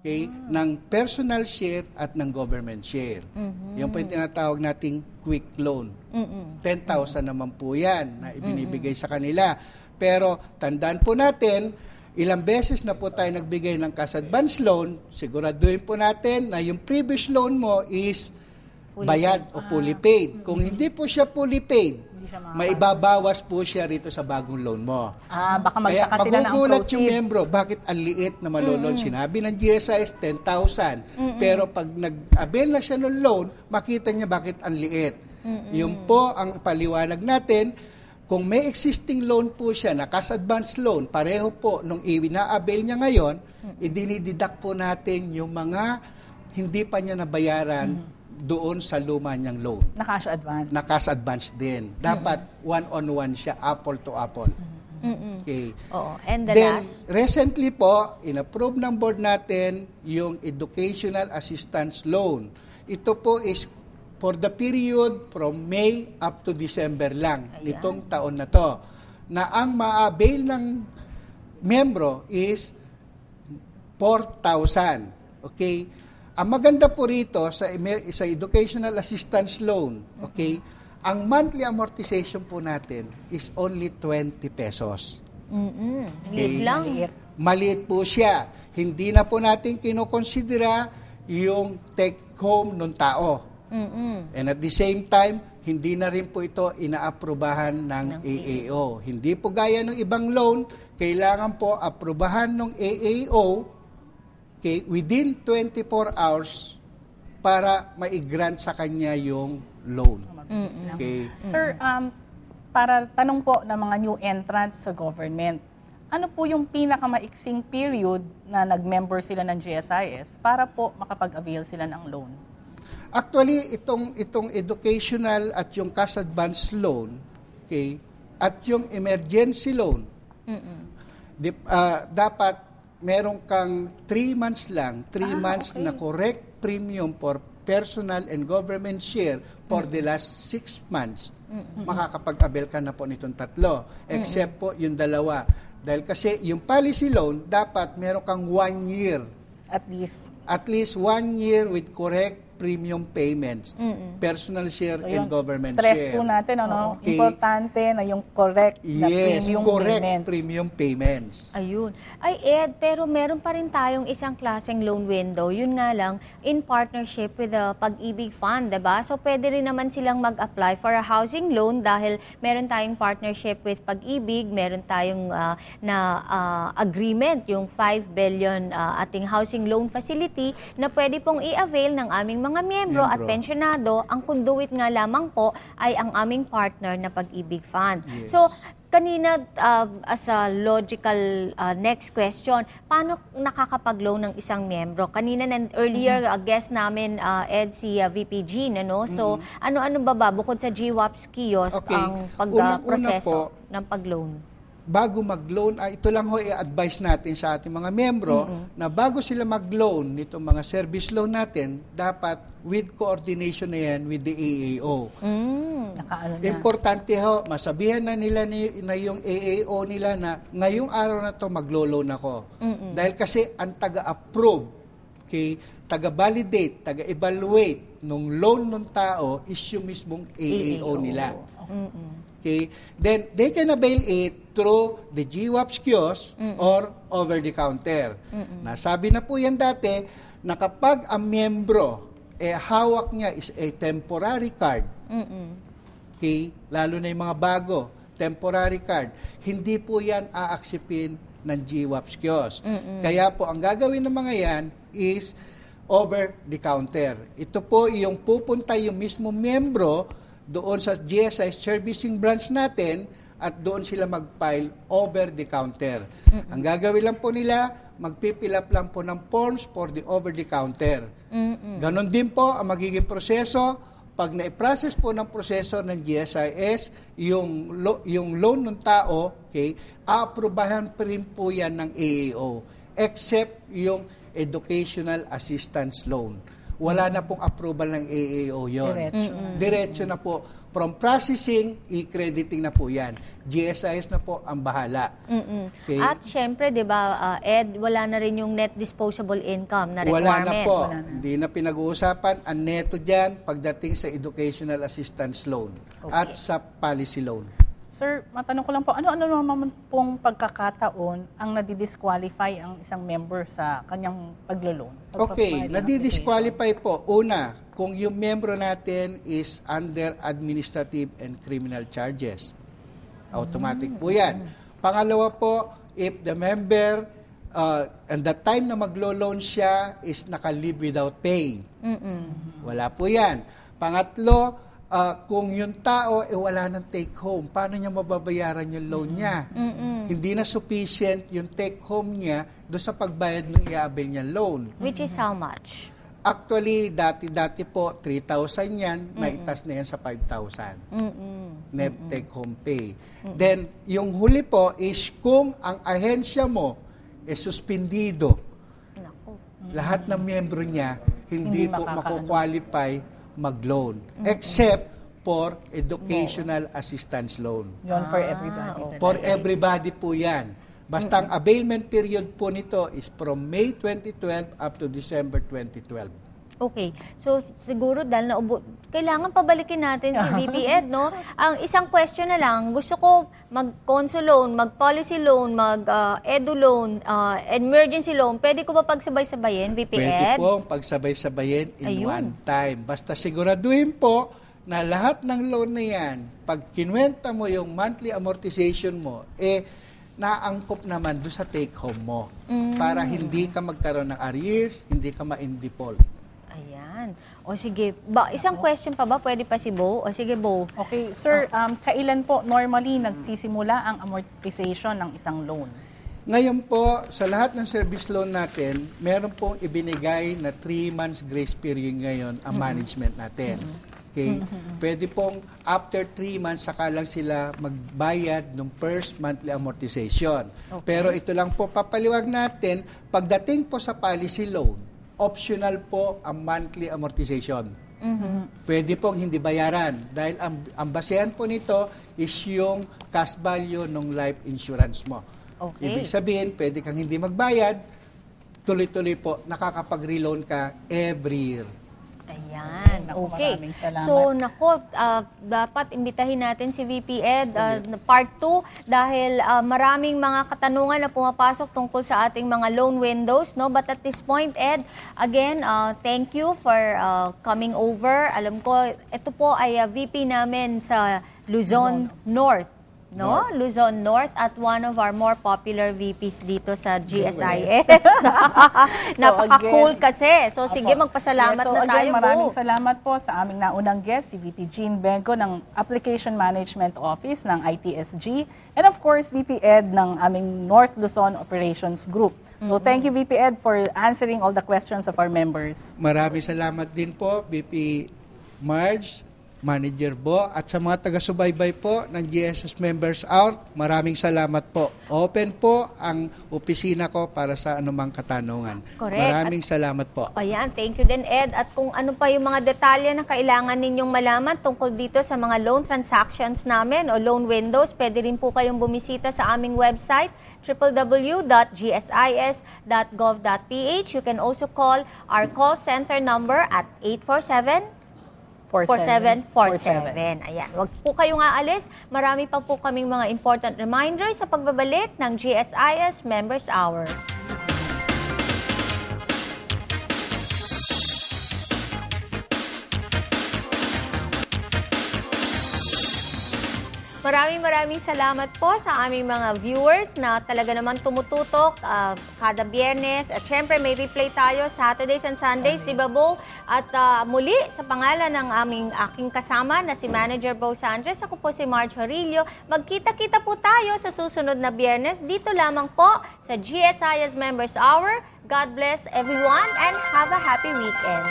Okay, ng personal share at ng government share. Yung po yung tinatawag nating quick loan. 10,000 naman po yan na ibinibigay sa kanila. Pero tandaan po natin, ilang beses na po tayo nagbigay ng cash advance loan, siguraduhin po natin na yung previous loan mo is bayad o fully paid. Kung hindi po siya fully paid, maibabawas po siya rito sa bagong loan mo. Baka Kaya magtaka sila ng magugulat proceeds. yung membro, bakit ang liit na maloloan? Sinabi ng GSIS, 10,000. Pero pag nag-avail na siya ng loan, makita niya bakit ang liit. Yun po ang paliwanag natin. Kung may existing loan po siya, na cash advance loan, pareho po nung ina-avail niya ngayon, idinideduct po natin yung mga hindi pa niya nabayaran doon sa luma niyang loan. Na cash advance. Na cash advance din. Dapat one-on-one siya, apple to apple. Okay. Oo. And the Then, last? recently po, in-approve ng board natin yung educational assistance loan. Ito po is for the period from May up to December lang, nitong taon na to. Na ang ma-avail ng membro is 4,000. Okay? Ang maganda po rito sa educational assistance loan, okay, ang monthly amortization po natin is only 20 pesos. Liit lang. Maliit po siya. Hindi na po natin kinokonsidera yung take home ng tao. And at the same time, hindi na rin po ito inaaprubahan ng AAO. Hindi po gaya ng ibang loan, kailangan po aprubahan ng AAO within 24 hours para ma-grant sa kanya yung loan. Okay. Sir, para tanong po ng mga new entrants sa government, ano po yung pinakamaiksing period na nag-member sila ng GSIS para po makapag-avail sila ng loan? Actually, itong educational at yung cash advance loan, okay, at yung emergency loan, dapat meron kang 3 months lang, 3 months na correct premium for personal and government share for the last 6 months. Makakapag-avail ka na po nitong tatlo. Except po yung dalawa. Dahil kasi yung policy loan, dapat meron kang 1 year. At least. At least 1 year with correct premium payments. Personal share So, and yun, government stress share. po natin, ano? Okay. Importante na yung correct na Yes, premium correct payments. premium payments. Ayun. Ay, Ed, pero meron pa rin tayong isang klaseng loan window. Yun nga lang, in partnership with the Pag-ibig Fund, diba? So, pwede rin naman silang mag-apply for a housing loan dahil meron tayong partnership with Pag-ibig, meron tayong agreement, yung 5 billion ating housing loan facility na pwede pong i-avail ng aming mga miyembro at pensyonado. Ang conduit nga lamang po ay ang aming partner na Pag-ibig Fund. Yes. So, kanina, as a logical next question, paano nakakapag-loan ng isang miyembro? Kanina, earlier, guest namin, Ed, si VP Jean, ano? So, ano-ano ba bukod sa GWAP's kiosk ang pag-proseso ng pag-loan? Bago mag-loan, ito lang ho i-advise natin sa ating mga membro na bago sila mag-loan nitong mga service loan natin, dapat with coordination na yan with the AAO. Importante ho, masabihan na nila na yung AAO nila na ngayong araw na to maglo-loan ako. Dahil kasi ang taga-approve, okay, taga-validate, taga-evaluate nung loan ng tao is yung mismong AAO nila. Okay? Then, they can avail it through the GWAP's kiosk or over-the-counter. Nasabi na po yan dati na kapag ang miyembro, hawak niya is a temporary card, okay? Lalo na yung mga bago, temporary card, hindi po yan aaksipin ng GWAP's kiosk. Kaya po, ang gagawin ng mga yan is over-the-counter. Ito po yung pupunta yung mismo miyembro doon sa GSI servicing branch natin at doon sila mag-file over the counter. Ang gagawin lang po nila, magpipill up lang po ng forms for the over the counter. Ganon din po ang magiging proseso pag na-process po ng proseso ng GSIS, yung loan ng tao, okay, aaprubahan pa rin po yan ng AAO except yung educational assistance loan. wala na pong approval ng AAO yon. Diretso. Diretso na po. From processing, e-crediting na po yan. GSIS na po ang bahala. Okay? At syempre, di ba, Ed, wala na rin yung net disposable income na Wala na requirement. po. Hindi na pinag-uusapan. Ang neto dyan pagdating sa educational assistance loan at sa policy loan. Sir, matanong ko lang po, ano-ano naman pong pagkakataon ang nadidisqualify ang isang member sa kanyang paglo-loan? Okay, nadidisqualify po. Una, kung yung membro natin is under administrative and criminal charges. Automatic po yan. Pangalawa po, if the member and the time na maglo-loan siya is naka-leave without pay. Wala po yan. Pangatlo, kung yung tao wala nang take home, paano niya mababayaran yung loan niya? Hindi na sufficient yung take home niya doon sa pagbayad ng i-avail niya loan. Which is how much? Actually, dati po 3,000 yan, naitas na yan sa 5,000. Net take home pay. Then, yung huli po is kung ang ahensya mo is suspendido, Naku. lahat ng miyembro niya hindi po makakaano. mako-qualify mag-loan except for educational assistance loan. Yun for everybody. okay. For everybody po yan. Basta ang availment period po nito is from May 2012 up to December 2012. Okay. So, siguro dahil kailangan pabalikin natin si VP Ed, no? Ang isang question na lang, gusto ko mag-conso loan, mag-policy loan, mag-edu loan, emergency loan. Pwede ko ba pagsabay-sabayin, VP Pwede Ed? po pagsabay-sabayin in Ayun. one time. Basta siguraduhin po na lahat ng loan na yan, pag kinuwenta mo yung monthly amortization mo, naangkop naman doon sa take-home mo para hindi ka magkaroon ng arrears, hindi ka ma-in-default. Ayan. O sige, isang question pa ba? Pwede pa si Bo? O sige, Bo. Okay, sir, kailan po normally nagsisimula ang amortization ng isang loan? Ngayon po, sa lahat ng service loan natin, meron pong ibinigay na 3 months grace period ngayon ang management natin. Okay? Pwede pong after 3 months saka lang sila magbayad ng first monthly amortization. Okay. Pero ito lang po papaliwag natin, pagdating po sa policy loan, optional po ang monthly amortization. Pwede pong hindi bayaran dahil ang basehan po nito is yung cash value ng life insurance mo. Okay. Ibig sabihin, pwede kang hindi magbayad, tuloy-tuloy po, nakakapag-reloan ka every year. Ayan. Naku, Okay. maraming salamat. So, dapat imbitahin natin si VP Ed part 2 dahil maraming mga katanungan na pumapasok tungkol sa ating mga loan windows, no? But at this point, Ed, again, thank you for coming over. Alam ko, ito po ay VP namin sa Luzon North. No? Luzon North at one of our more popular VPs dito sa GSIS. Napaka-cool kasi. So, sige, magpasalamat Yes, so na tayo, again, maraming Bo. salamat po sa aming naunang guest, si VP Jean Bengo ng Application Management Office ng ITSG, and of course, VP Ed ng aming North Luzon Operations Group. So, thank you, VP Ed, for answering all the questions of our members. Maraming salamat din po, VP Marge, Manager Bo, at sa mga taga-subaybay po ng GSS Members Out, maraming salamat po. Open po ang opisina ko para sa anumang katanungan. Correct. Maraming salamat po. Ayan, thank you din, Ed. At kung ano pa yung mga detalye na kailangan ninyong malaman tungkol dito sa mga loan transactions namin o loan windows, pwede rin po kayong bumisita sa aming website, www.gsis.gov.ph. You can also call our call center number at 847-4747. Ayan, wag po kayong aalis. Marami pa po kaming mga important reminders sa pagbabalik ng GSIS Members Hour. Maraming salamat po sa aming mga viewers na talaga naman tumututok kada Biyernes. At syempre may replay tayo Saturdays and Sundays, di ba, Bo? At muli, sa pangalan ng aking kasama na si Manager Bo Sanchez, ako po si Marge Horillo. Magkita-kita po tayo sa susunod na Biyernes dito lamang po sa GSIS Members Hour. God bless everyone and have a happy weekend.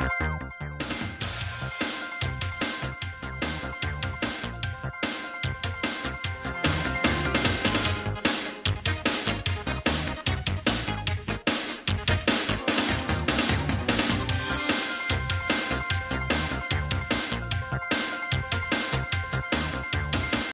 Bye!